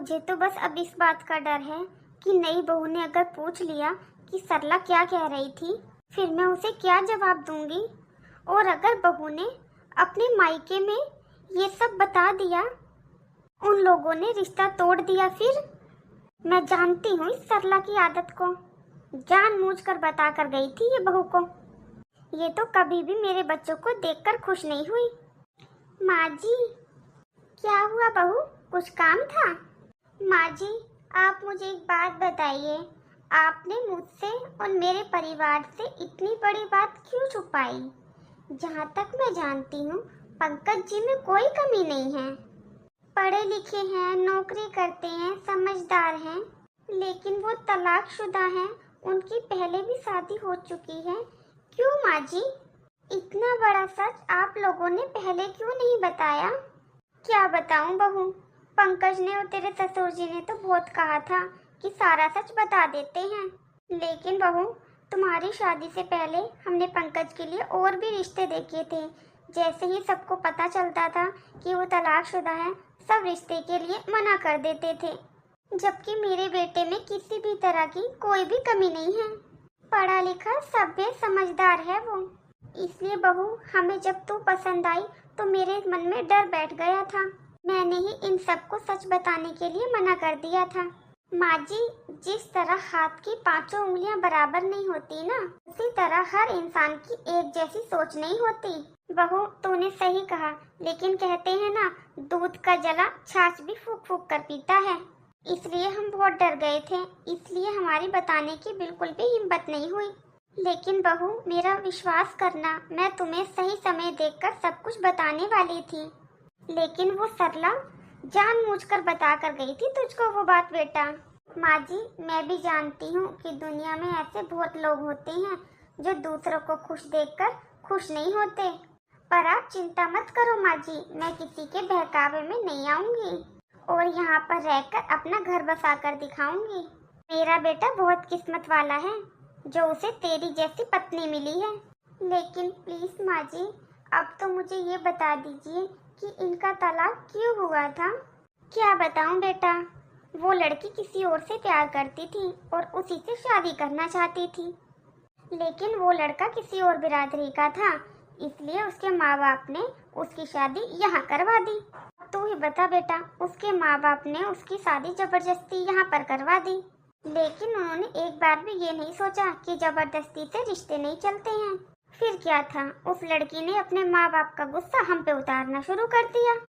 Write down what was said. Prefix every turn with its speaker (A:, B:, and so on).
A: मुझे तो बस अब इस बात का डर है कि नई बहू ने अगर पूछ लिया कि सरला क्या कह रही थी, फिर मैं उसे क्या जवाब दूंगी। और अगर बहू ने अपने मायके में ये सब बता दिया, उन लोगों ने रिश्ता तोड़ दिया, फिर मैं जानती हूँ इस सरला की आदत को। जानबूझकर बता कर गई थी ये बहू को। ये तो कभी भी मेरे बच्चों को देखकर खुश नहीं हुई। माँ जी, क्या हुआ बहू, कुछ काम था? माँ जी, आप मुझे एक बात बताइए, आपने मुझसे और मेरे परिवार से इतनी बड़ी बात क्यों छुपाई? जहाँ तक मैं जानती हूँ, पंकज जी में कोई कमी नहीं है। पढ़े लिखे हैं, नौकरी करते हैं, समझदार हैं, लेकिन वो तलाकशुदा हैं। उनकी पहले भी शादी हो चुकी है। क्यों माँ जी? इतना बड़ा सच आप लोगों ने पहले क्यों नहीं बताया? क्या बताऊं बहू, पंकज ने और तेरे ससुर जी ने तो बहुत कहा था कि सारा सच बता देते हैं, लेकिन बहू तुम्हारी शादी से पहले हमने पंकज के लिए और भी रिश्ते देखे थे। जैसे ही सबको पता चलता था कि वो तलाकशुदा है, सब रिश्ते के लिए मना कर देते थे, जबकि मेरे बेटे में किसी भी तरह की कोई भी कमी नहीं है। पढ़ा लिखा, सभ्य, समझदार है वो। इसलिए बहू, हमें जब तू पसंद आई तो मेरे मन में डर बैठ गया था। मैंने ही इन सबको सच बताने के लिए मना कर दिया था। माँ जी, जिस तरह हाथ की पांचों उंगलियां बराबर नहीं होती ना, उसी तरह हर इंसान की एक जैसी सोच नहीं होती। बहू, तूने सही कहा, लेकिन कहते हैं ना, दूध का जला छाछ भी फूक फूक कर पीता है। इसलिए हम बहुत डर गए थे, इसलिए हमारी बताने की बिल्कुल भी हिम्मत नहीं हुई। लेकिन बहू, मेरा विश्वास करना, मैं तुम्हें सही समय देखकर सब कुछ बताने वाली थी, लेकिन वो सरला जानबूझकर बता कर गई थी तुझको वो बात। बेटा, माँ जी, मैं भी जानती हूँ कि दुनिया में ऐसे बहुत लोग होते हैं जो दूसरों को खुश देखकर खुश नहीं होते, पर आप चिंता मत करो माँ जी, मैं किसी के बहकावे में नहीं आऊंगी और यहाँ पर रहकर अपना घर बसा कर दिखाऊंगी। मेरा बेटा बहुत किस्मत वाला है जो उसे तेरी जैसी पत्नी मिली है। लेकिन प्लीज माँ जी, अब तो मुझे ये बता दीजिए कि इनका तलाक क्यों हुआ था? क्या बताऊं बेटा, वो लड़की किसी और से प्यार करती थी और उसी से शादी करना चाहती थी, लेकिन वो लड़का किसी और बिरादरी का था, इसलिए उसके माँ बाप ने उसकी शादी यहाँ करवा दी। तू ही बता बेटा, उसके माँ बाप ने उसकी शादी जबरदस्ती यहाँ पर करवा दी, लेकिन उन्होंने एक बार भी ये नहीं सोचा कि जबरदस्ती से रिश्ते नहीं चलते हैं। फिर क्या था, उस लड़की ने अपने माँ बाप का गुस्सा हम पे उतारना शुरू कर दिया।